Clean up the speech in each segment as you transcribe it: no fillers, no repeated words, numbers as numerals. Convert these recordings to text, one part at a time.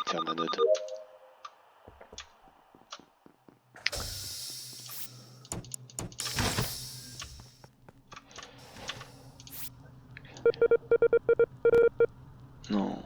faire ma note. Non.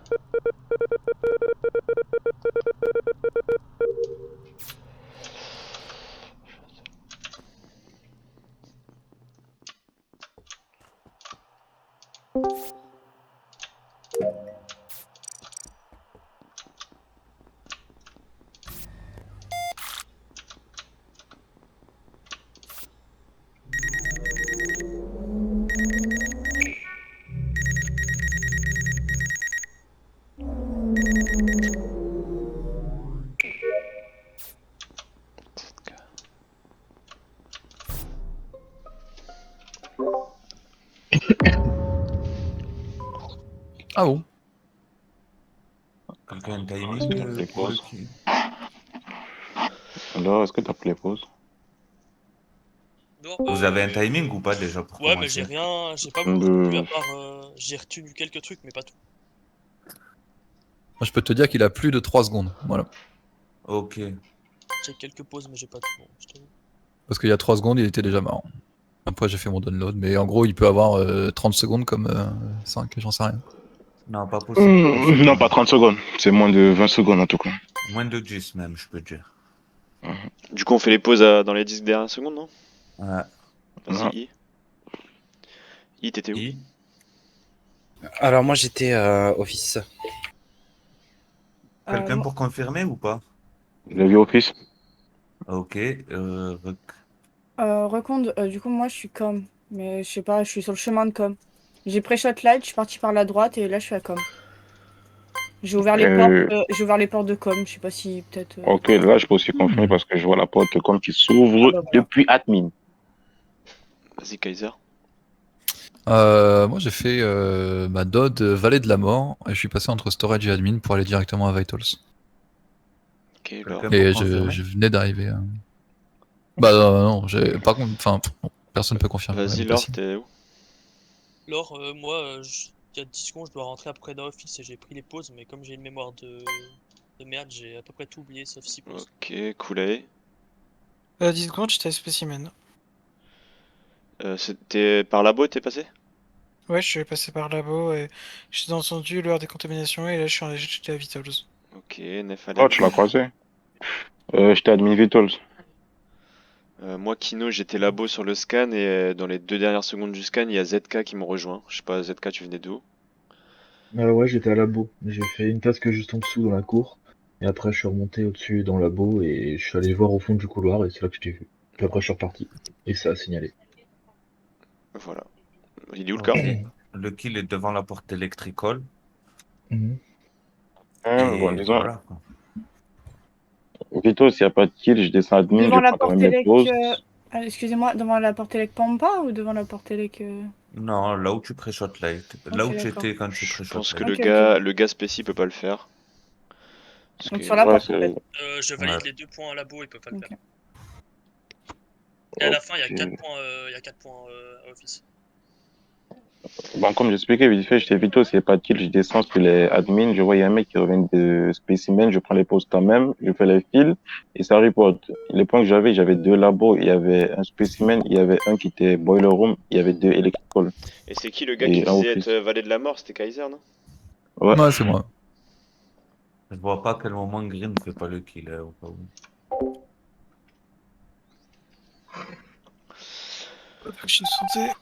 Ah bon? Quelqu'un a un Est-ce que t'as timing pris pour le pause? kill? Alors, est-ce que t'as pris pause? Non, Vous avez un timing ou pas déjà pour ouais, mais j'ai commencer? rien, j'ai pas beaucoup non plus à Euh, part. J'ai retenu quelques trucs, mais pas tout. Moi, je peux te dire qu'il a plus de 3 secondes. Voilà. Ok. J'ai quelques pauses, mais j'ai pas tout. Non, je t'avoue. Parce qu'il y a 3 secondes, il était déjà marrant. Après, j'ai fait mon download. Mais en gros, il peut avoir 30 secondes comme 5, j'en sais rien. Non, pas possible 30 non, pas secondes. 30 secondes. C'est moins de 20 secondes en tout cas. Moins de 10 même, je peux dire. Du coup, on fait les pauses dans les 10 dernières secondes, non? Ouais. Vas-y, Ouais. I. I, t'étais où? I. Alors moi j'étais office. Quelqu'un Moi- pour confirmer ou pas? Je l'ai vu office. Ok. Recompte, du coup, moi, je suis com. Mais je sais pas, je suis sur le chemin de com. J'ai pré-shot light, je suis parti par la droite et là, je suis à com. Euh, J'ai ouvert les portes de com. Je sais pas si peut-être. ok, là, je peux aussi confirmer parce que je vois la porte comme qui s'ouvre Bah, voilà. depuis admin. Vas-y, Kaiser. Moi, j'ai fait ma DOD Vallée de la Mort et je suis passé entre storage et admin pour aller directement à Vitals. Ok, Laure. Quelqu'un pour Et confirmer? je venais d'arriver. Bah non, par contre, enfin, personne ne peut confirmer. Vas-y, Laure, Impossible. t'es où? Lors, moi, il y a 10 secondes, je dois rentrer après dans Office et j'ai pris les pauses, mais comme j'ai une mémoire de merde, j'ai à peu près tout oublié sauf 6 pauses. Ok, Koulaé. 10 secondes, j'étais à spécimen. C'était par labo, t'es passé? Ouais, je suis passé par labo et j'ai entendu l'heure des contaminations et là j'étais à Vitals. Ok, Nef Oh, Alex. tu l'as croisé. J'étais admin Vitals. Moi, Kino, j'étais labo sur le scan et dans les 2 dernières secondes du scan, il y a ZK qui me rejoint. Je sais pas, ZK, tu venais d'où? Ouais, j'étais à labo. J'ai fait une task juste en dessous dans la cour. Et après, je suis remonté au-dessus dans le labo et je suis allé voir au fond du couloir et c'est là que je t'ai vu. Puis après, je suis reparti. Et ça a signalé. Voilà. Il est où le corps? Ok. Le kill est devant la porte électricole. Mhm. Bon, Et disons, voilà, quoi. Vitals, s'il n'y a pas de kill, je descends admin, je Devant la prends quand même porte mes élec. pauses. Excusez-moi, devant la porte élec Pampa ou devant la porte élec. Non, là où tu pré-shot light. Là Ok, où tu d'accord. étais quand tu Je pré-shot pense que light. le Ok, ok. gars spéci peut pas le faire. Parce Donc que... sur la Ouais, porte, en c'est. fait. Je Ouais. valide les 2 points à labo, il peut pas le faire. Ok. Et à la fin, il y a Ok. 4 points, à Office. Bon, comme j'expliquais vite fait, j'étais Vito, s'il n'y a pas de kill, je descends sur les admins, je vois il y a un mec qui revient de spécimen, je prends les pauses quand même, je fais les fils, et ça report. Les points que j'avais 2 labos, il y avait un spécimen, il y avait un qui était boiler room, il y avait 2 electrical, Et c'est qui le gars qui et un disait être office. valet de la mort? C'était Kaiser, non? Ouais. Ouais, c'est moi. Je vois pas à quel moment Green ne fait pas le kill. Au cas où. Action santé.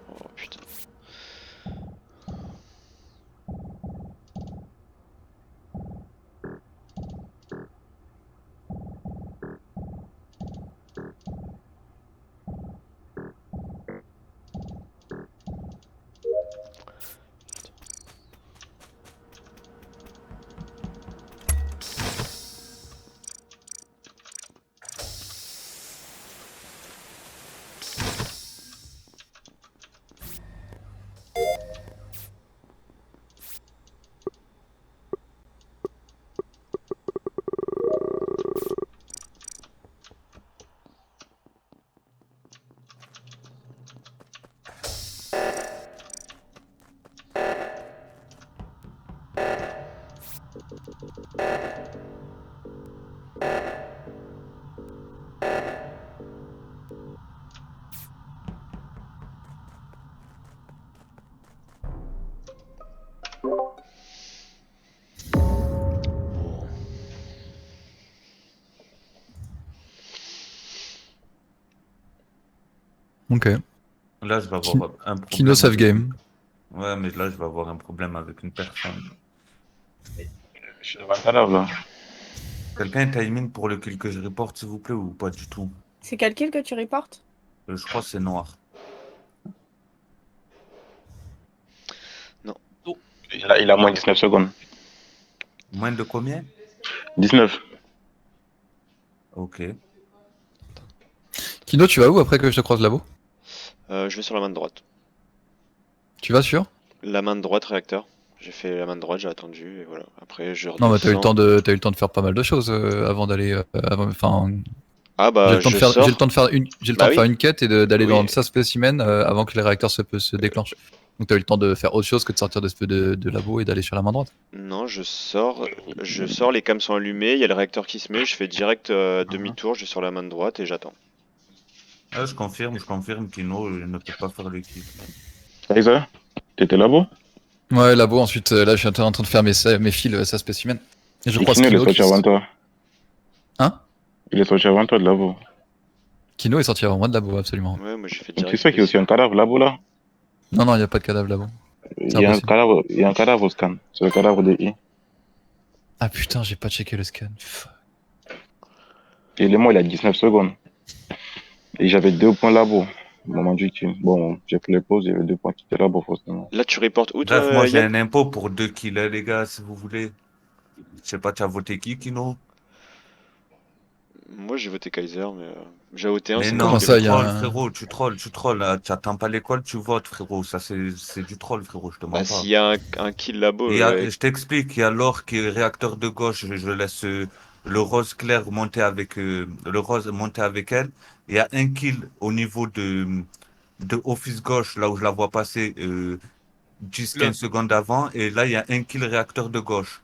Oh putain. Ok. Là, je vais avoir un problème. Kino save game. Ouais, mais là, je vais avoir un problème avec une personne. Je suis devant un cadavre là. Quelqu'un est timing pour le kill que je reporte, s'il vous plaît, ou pas du tout? C'est quel kill que tu reportes? Je crois que c'est noir. Il a moins de 19 secondes. Moins de combien? 19. Ok. Kino, tu vas où après que je te croise labo? Je vais sur la main de droite. Tu vas sur? La main de droite, réacteur. J'ai fait la main de droite, j'ai attendu, et voilà. Après, je Non, mais t'as eu le redescends. t'as eu le temps de faire pas mal de choses avant d'aller. Enfin, Ah j'ai bah, le temps de je faire, sors. j'ai le temps de faire une, j'ai le Bah temps de faire oui. une quête et d'aller Oui. dans le SAS spécimen avant que les réacteurs se déclenchent. Donc t'as eu le temps de faire autre chose que de sortir de labo et d'aller sur la main droite. Non, je sors, les cams sont allumés, il y a le réacteur qui se met, je fais direct demi-tour, je vais sur la main de droite et j'attends. Ah, je confirme, Kino ne peut pas faire le kill. Kaiser, t'étais là-bas? Ouais, labo, ensuite là je suis en train de faire mes fils SAS spécimen. Et je Et croise Kino, il est Kino. sorti avant toi. Hein? Il est sorti avant toi de là-bas. Kino est sorti avant moi de labo, absolument. Ouais, moi j'ai fait Tu direct. sais qu'il y a aussi un cadavre là-bas là? Non, non, il n'y a pas de cadavre labo. Il y a un impossible. cadavre, il y a un cadavre au scan. C'est le cadavre de I. Ah putain, j'ai pas checké le scan. Et le moi, il a 19 secondes. Et j'avais 2 points là-bas. Au moment du kill. Bon, j'ai fait les pauses, il y avait 2 points qui étaient là-bas, forcément. Là, tu reportes où Bref, toi, moi j'ai Yann? un impôt pour 2 kills, hein, les gars, si vous voulez. Je sais pas, tu as voté qui, Kino? Moi j'ai voté Kaiser, mais j'ai voté un, Mais c'est non, moi Comment qui ça, l'ai il y tu a voté. trolls, un- frérot, tu trolls. Hein. Tu attends pas l'école, tu votes, frérot. Ça, c'est du troll, frérot, je te Bah, mens pas. s'il y a un kill là-bas, Je t'explique, il y a l'or qui est réacteur de gauche, je laisse le rose clair monter avec le rose monter avec elle. Il y a un kill au niveau de office gauche, là où je la vois passer 10-15 secondes avant, et là il y a un kill réacteur de gauche.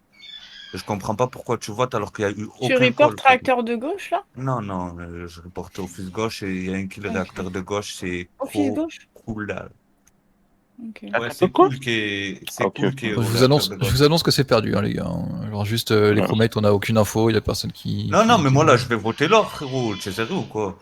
Je comprends pas pourquoi tu votes alors qu'il y a eu Tu aucun call, reportes frérot. réacteur de gauche là? Non, non, je reporte office gauche et il y a un kill Ok. réacteur de gauche, c'est Office trop gauche? cool là. Ok. Ouais, c'est quoi? cool c'est Ok, cool ok. qu'il y ait Je au vous réacteur annonce, de je gauche. vous annonce que c'est perdu, hein, les gars. Genre juste les Ouais. crewmates, on a aucune info, il y a personne qui. Non, non, mais qui moi dit. là, je vais voter l'or, frérot. Tu es sérieux ou quoi?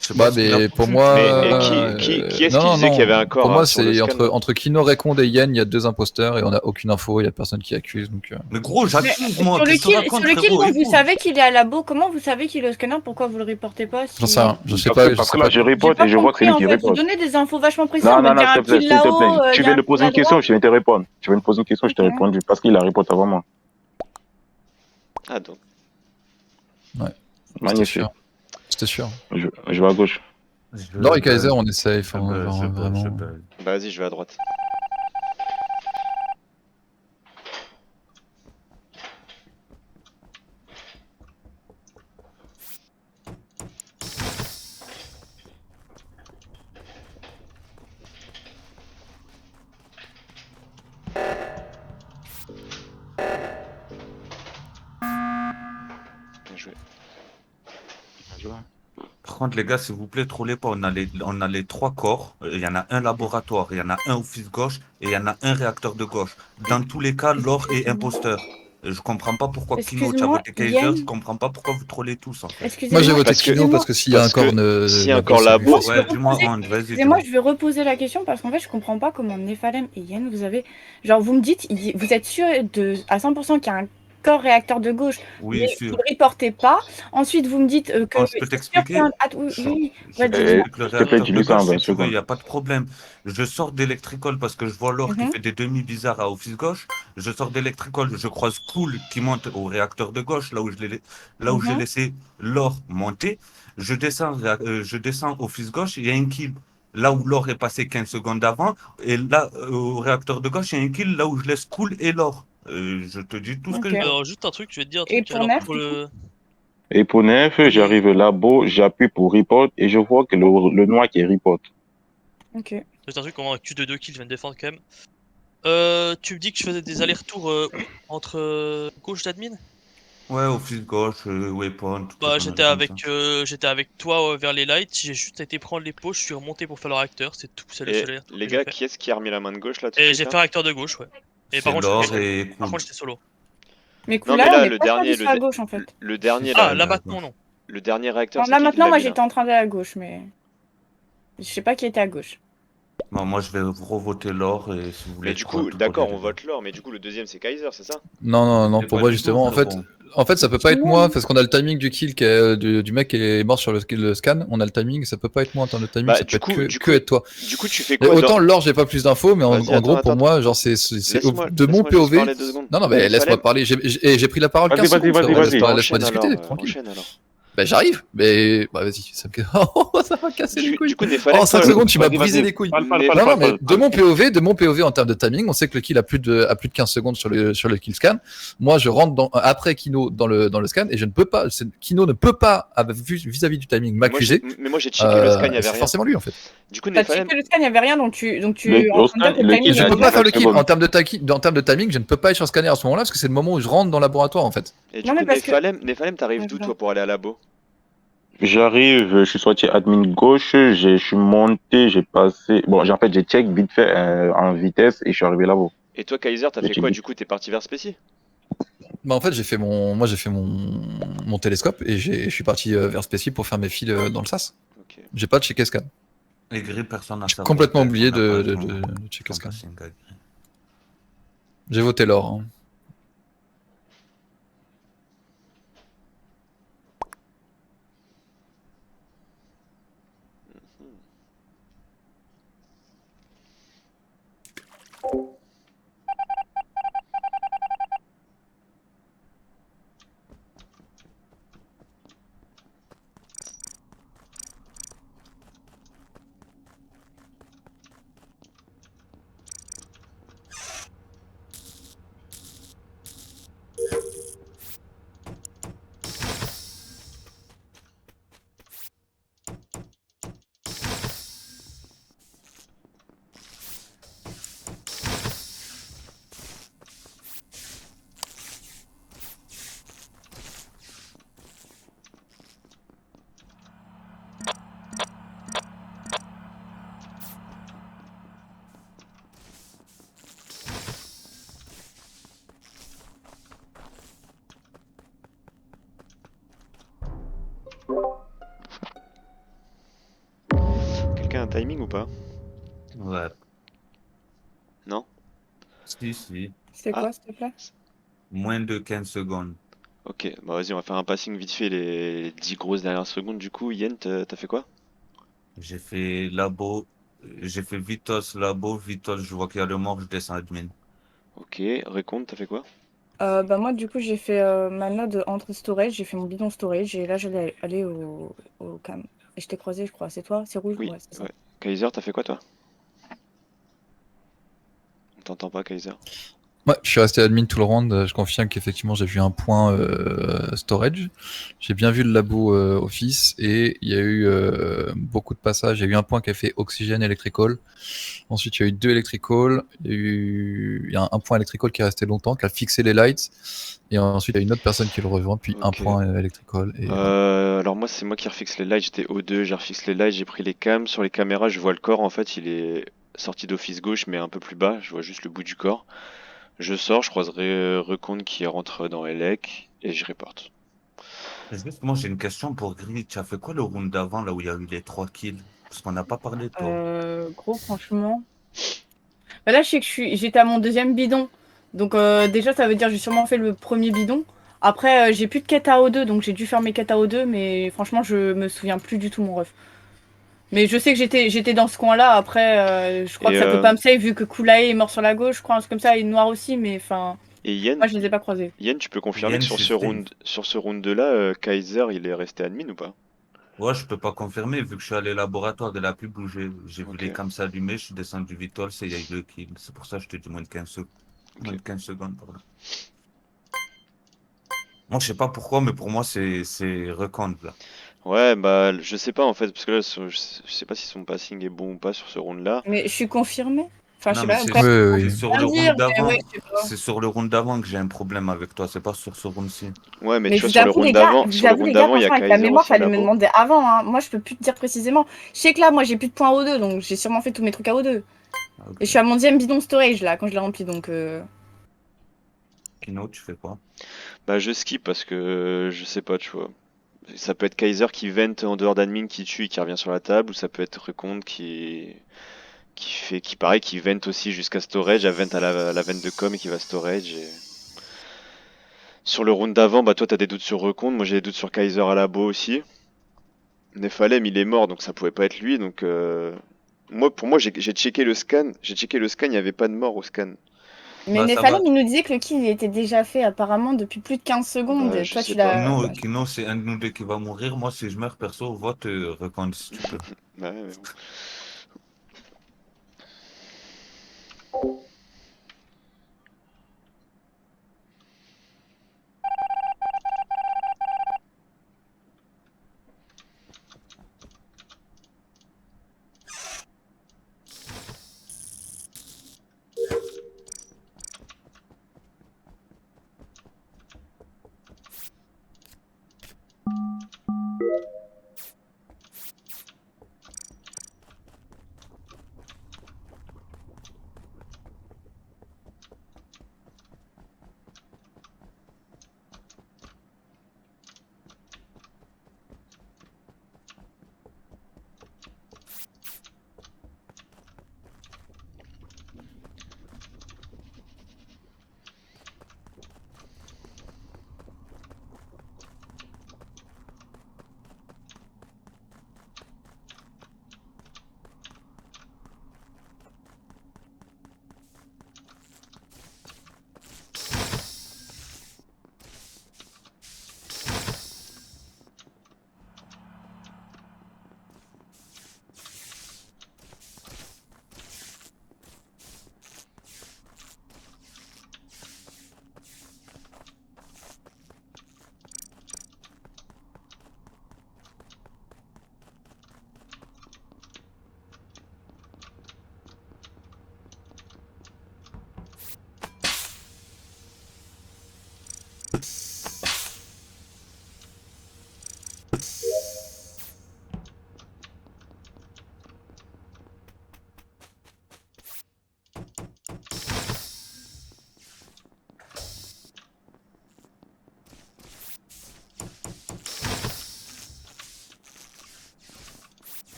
Je sais Bah, pas ce qu'il a mais pour foutu, moi. Kino, Mais là. qui est-ce Non, qui non, disait qu'il y avait non. un corps Pour moi, sur le c'est scan là entre Kino, Reconde et Yen, il y a 2 imposteurs et on a aucune info, il y a personne qui accuse. Donc, Mais gros, Mais j'accuse, moi. sur le Qu'est-ce que tu kill, racontes, sur le kill, frérot? donc vous Écoute. savez qu'il est à labo. Comment vous savez qu'il est au scanner? Pourquoi vous le reportez pas j'en sais si... rien. Je sais Parce pas. que, Je parce sais que là, pas. je J'ai reporte pas et je vois que c'est compris lui en qui fait. Vous reporte. donnez des infos vachement précises Non, en non, mode il y non, a s'il un te plaît, kill s'il te plaît. là-haut, il Tu y a viens un de poser kill à une question, droite. je viens de te répondre. Tu viens de me poser une question, je t'ai Ok. répondu. Parce qu'il a reporté avant moi. Ah, donc. Ouais, c'était Magnifique. sûr. C'était sûr. Je vais à gauche. Dans les Kaiser, buzz, on essaye. je Enfin, buzz, genre, je buzz, je vraiment. buzz. Bah, vas-y, je vais à droite. Bien joué. Par contre, les gars, s'il vous plaît, trollez pas. On a les 3 corps. Il y en a un laboratoire, il y en a un office gauche et il y en a un réacteur de gauche. Dans tous les cas, l'or est imposteur. Je comprends pas pourquoi Kino, tu as Excuse-moi, voté Kaiser. Je Yann. comprends pas pourquoi vous trollez tous, en fait. Moi, j'ai Excusez-moi, voté Parce que- Kino parce que s'il y a un corps, s'il y a un labo, corps ça lui labo- fait Ouais, dis-moi, Rand, vas-y, excusez-moi, dis-moi. je vais reposer la question parce qu'en fait, je comprends pas comment Nephalem et Yen, vous avez. Genre, vous me dites, vous êtes sûr à 100% qu'il y a un corps réacteur de gauche, Oui, mais sûr. vous ne reportez pas. Ensuite, vous me dites que. Oh, je peux c'est sûr t'expliquer? qu'il y a un- Ah, oui, oui, Je vas-y, t'explique dis-moi. le s'il te plaît, réacteur de dis-lui ça en gauche 20 si tu veux, il secondes. n'y a pas de problème. Je sors d'électricole parce que je vois l'or qui Mhm. fait des demi bizarres à office gauche. Je sors d'électricole, je croise Cool qui monte au réacteur de gauche, là où j'ai Mhm. laissé l'or monter. Je descends office gauche, il y a un kill. Là où l'or est passé 15 secondes avant, et là, au réacteur de gauche, il y a un kill là où je laisse Cool et l'or. Je te dis tout ce que Ok. je Alors, juste un truc, je vais te dire un Et truc. pour Alors, Nef, pour du le. Et pour Nef, j'arrive là-bas, j'appuie pour report et je vois que le noir qui est report. Ok. Juste un truc, on va accuse de 2 kills, je viens de défendre quand même. Tu me dis que je faisais des allers-retours où entre gauche d'admin? Ouais, office gauche, waypoint, toutes les Bah, conneries comme ça. j'étais avec toi vers les lights, j'ai juste été prendre les pots, je suis remonté pour faire le réacteur, c'est tout, c'est le Et seul allers-retour les que j'ai gars, fait. qui est-ce qui a remis la main de gauche là tout de Et suite j'ai là fait réacteur de gauche, ouais. Et C'est par contre, l'or j'étais et Cool. solo. Mais Non, cool, mais là, on là, est le pas dernier, sur à gauche en fait. le dernier Ah, là, là maintenant, non. le dernier réacteur, Non, c'est là qui maintenant, l'a moi mis là? j'étais en train d'aller à gauche, mais. Je sais pas qui était à gauche. Bon, moi, je vais revoter l'or et si vous voulez Mais du être coup, contre, d'accord, prenez on les vote l'or, mais du coup, le deuxième c'est Kaiser, c'est ça? Non, C'est pour pas moi du tout, justement, frérot. en fait, ça peut pas être moi, parce qu'on a le timing du kill du mec qui est mort sur le scan, on a le timing, ça peut pas être moi en termes de timing, Bah, ça peut du être coup, que être toi. du coup, tu fais Et quoi autant l'or, j'ai pas plus d'infos, mais Vas-y, en gros, pour attends. moi, genre, c'est de mon Laisse-moi juste POV. parler 2 secondes. Non, mais laisse-moi Nefalem, parler, j'ai pris la parole Vas-y, 15 vas-y, secondes, vas-y, frérot, vas-y. laisse-moi enchaîne discuter, alors, tranquille. enchaîne alors. Bah j'arrive, mais bah vas-y, ça va casser les couilles. Du coup, Nefalem, En 5 toi, secondes, tu m'as Vas-y, brisé vas-y. les couilles. Parle, Non, mais parle. de mon POV en termes de timing, on sait que le kill a plus de 15 secondes sur le kill scan. Moi, je rentre après Kino dans le scan et je ne peux pas, Kino ne peut pas, vis-à-vis du timing, m'accuser. Mais moi j'ai checké le scan, il y avait C'est rien. forcément lui en fait. Du coup, T'as Nefalem, checké le scan, il n'y avait rien, donc tu Mais en au train de dire scan, que le le timing kill Je a peux duré pas faire le 5 kill secondes. en termes de timing, je ne peux pas être sur le scanner à ce moment-là parce que c'est le moment où je rentre dans le laboratoire en fait. et du Non, coup, mais parce que- Nefalem, t'arrives d'où toi pour aller à labo? J'arrive, je suis sorti admin gauche, je suis monté, j'ai passé. Bon, en fait, j'ai check vite fait en vitesse et je suis arrivé là-haut. Et toi, Kaiser, t'as J'ai fait check quoi vite. du coup? T'es parti vers Spécie? Bah en fait j'ai fait mon télescope et je suis parti vers Spécie pour faire mes fils dans le sas. Ok. J'ai pas checké scan. Et gris, personne n'a J'ai sa complètement vote, oublié on n'a pas de checker son scan. passing à Gris. J'ai voté l'or. Hein. Quelqu'un a un timing ou pas? Ouais. Non? Si. C'est Ah. quoi, s'il te plaît? Moins de 15 secondes. Ok, bah vas-y, on va faire un passing vite fait les 10 grosses dernières secondes. Du coup, Yen, t'as fait quoi? J'ai fait labo, j'ai fait Vitos, labo, Vitos, je vois qu'il y a le mort, je descends admin. Ok, Recon, t'as fait quoi? Bah moi, du coup, j'ai fait ma node entre storage, j'ai fait mon bidon storage, et là, j'allais aller au cam. Et je t'ai croisé, je crois. C'est toi? C'est rouge? Oui, Ouais, c'est ça. ouais. Kaiser, t'as fait quoi toi? On t'entend pas, Kaiser. Ouais, je suis resté admin tout le round. Je confirme qu'effectivement j'ai vu un point storage. J'ai bien vu le labo office et il y a eu beaucoup de passages. Il y a eu un point qui a fait oxygène electrical. Ensuite il y a eu 2 electrical. Il y a un point electrical qui est resté longtemps, qui a fixé les lights. Et ensuite il y a une autre personne qui le rejoint, puis un Ok. point electrical. Et Alors moi, c'est moi qui refixe les lights. J'étais O2, j'ai refixe les lights, j'ai pris les cams. Sur les caméras, je vois le corps. En fait, il est sorti d'office gauche, mais un peu plus bas. Je vois juste le bout du corps. Je sors, je croiserai Recon qui rentre dans Elec et je reporte. Juste, moi, j'ai une question pour Gris. Tu as fait quoi le round d'avant, là où il y a eu les 3 kills? Parce qu'on n'a pas parlé de toi. Gros, franchement. Bah là, je sais que j'étais à mon deuxième bidon. Donc, déjà, ça veut dire que j'ai sûrement fait le premier bidon. Après, j'ai plus de quête à O2, donc j'ai dû faire mes quêtes à O2, mais franchement, je me souviens plus du tout, mon ref. Mais je sais que j'étais dans ce coin-là. Après, je crois Et, que ça peut pas me save vu que Koulaé est mort sur la gauche, je crois, un truc comme ça, et Noir aussi, mais enfin. Et Yen, Moi, je les ai pas croisés. Yen, tu peux confirmer Yen, que sur c'est ce round, sur ce round 2 là, Kaiser, il est resté admin ou pas? Ouais, je peux pas confirmer, vu que je suis allé au laboratoire, il a plus bougé. J'ai vu Ok. les cams s'allumer, je suis descendu Vitol, c'est il y a eu le kill. C'est pour ça que je te dis moins de 15 secondes. Moins de 15 secondes, pardon. Moi, je sais pas pourquoi, mais pour moi, c'est Recon, là. Ouais, bah je sais pas en fait, parce que là, je sais pas si son passing est bon ou pas sur ce round là. Mais je suis confirmée. Enfin, je Non, sais mais pas. c'est Après, Oui. sur rien le dire, round mais d'avant. ouais, je sais pas. C'est sur le round d'avant que j'ai un problème avec toi, c'est pas sur ce round-ci. Ouais, mais Mais tu vois, je vous sur le avoue, round les gars, d'avant, sur le round d'avant, il y a franchement, avec la Kaiser mémoire, aussi au fallait me labo. demander avant, hein. Moi, je peux plus te dire précisément. Je sais que là, moi, j'ai plus de points O2, donc j'ai sûrement fait tous mes trucs à O2. Ah, ok. Et je suis à mon 10e bidon storage, là, quand je l'ai rempli, donc... Kino, tu fais quoi? Bah je skip parce que je sais pas, tu vois. Ça peut être Kaiser qui vente en dehors d'admin, qui tue et qui revient sur la table, ou ça peut être Recon qui pareil, qui vente aussi jusqu'à storage, à vente à la vente de com et qui va storage. Sur le round d'avant, bah toi t'as des doutes sur Recon, moi j'ai des doutes sur Kaiser à labo aussi. Nephalem il est mort donc ça pouvait pas être lui donc pour moi j'ai checké le scan, il n'y avait pas de mort au scan. Mais Bah, ça va. Nephalem, il nous disait que le kill il était déjà fait apparemment depuis plus de 15 secondes. Bah, Et je toi, sais tu pas. l'as. Kino, c'est un de nous deux qui va mourir. Moi, si je meurs, perso, vote Recon si tu peux. Bah ouais, mais bon.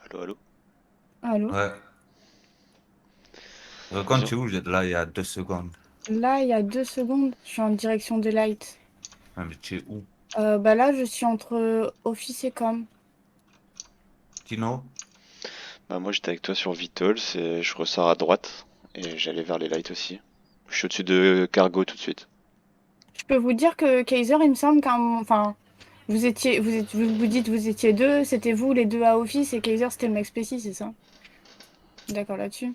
Allô, allô. Allô? Ouais. Recon, tu es où? Là, il y a 2 secondes. Là, il y a 2 secondes, je suis en direction de Light. Ah, mais tu es où? Bah là, je suis entre Office et Com. Kino? Bah moi j'étais avec toi sur Vitals et je ressors à droite et j'allais vers les lights aussi. Je suis au-dessus de Cargo tout de suite. Je peux vous dire que Kaiser, il me semble enfin, vous dites vous étiez deux, c'était vous les deux à Office et Kaiser c'était le mec spéci, c'est ça? D'accord là-dessus.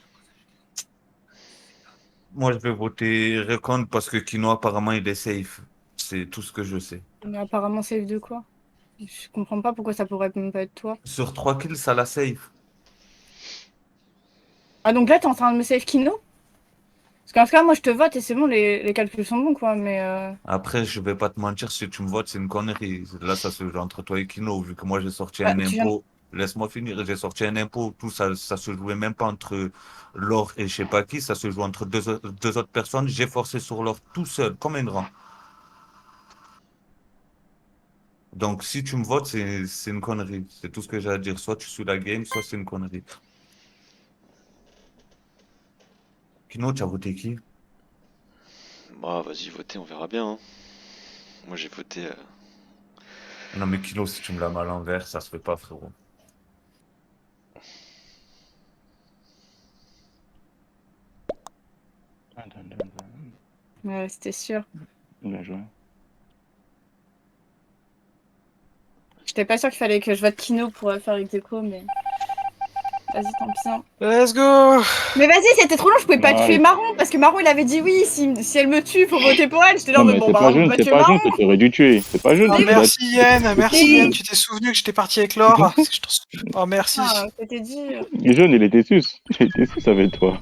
Moi, je vais voter Recon parce que Kino, apparemment, il est safe. C'est tout ce que je sais. Mais apparemment save de quoi? Je comprends pas pourquoi ça pourrait même pas être toi. Sur 3 kills, ça la save. Ah, donc là, t'es en train de me save Kino? Parce qu'en tout cas, moi, je te vote et c'est bon, les calculs sont bons, quoi, mais... Après, je vais pas te mentir, si tu me votes, c'est une connerie. Là, ça se joue entre toi et Kino, vu que moi, j'ai sorti Bah, un tu viens... impôt. Laisse-moi finir, j'ai sorti un impôt, tout ça, ça se jouait même pas entre Laure et je sais pas qui, ça se joue entre deux autres personnes. J'ai forcé sur Laure tout seul, comme un grand. Donc, si tu me votes, c'est une connerie. C'est tout ce que j'ai à dire. Soit tu suis la game, soit c'est une connerie. Kino, tu as voté qui? Bah, vas-y, votez, on verra bien. Hein. Moi, j'ai voté. Non, mais Kino, si tu me la mets à l'envers, ça se fait pas, frérot. Ouais, c'était sûr. Bien joué. J'étais pas sûr qu'il fallait que je vote Kino pour faire les déco, mais... Vas-y, tant pis. Hein. Let's go! Mais vas-y, c'était trop long, je pouvais pas Ouais. tuer Marron, parce que Marron, il avait dit oui, si elle me tue, faut voter pour elle. J'étais là, Non, mais mais bon, c'est bah, pas on jaune, va c'est tuer pas Marron. jaune que tu aurais dû tuer. C'est pas jaune. Oh, tu dois- merci Yen, merci Oui. Yen, tu t'es souvenu que j'étais parti avec Laure. Oh, merci. Ah, c'était dur. Le jaune, il était sus. Il était sus avec toi.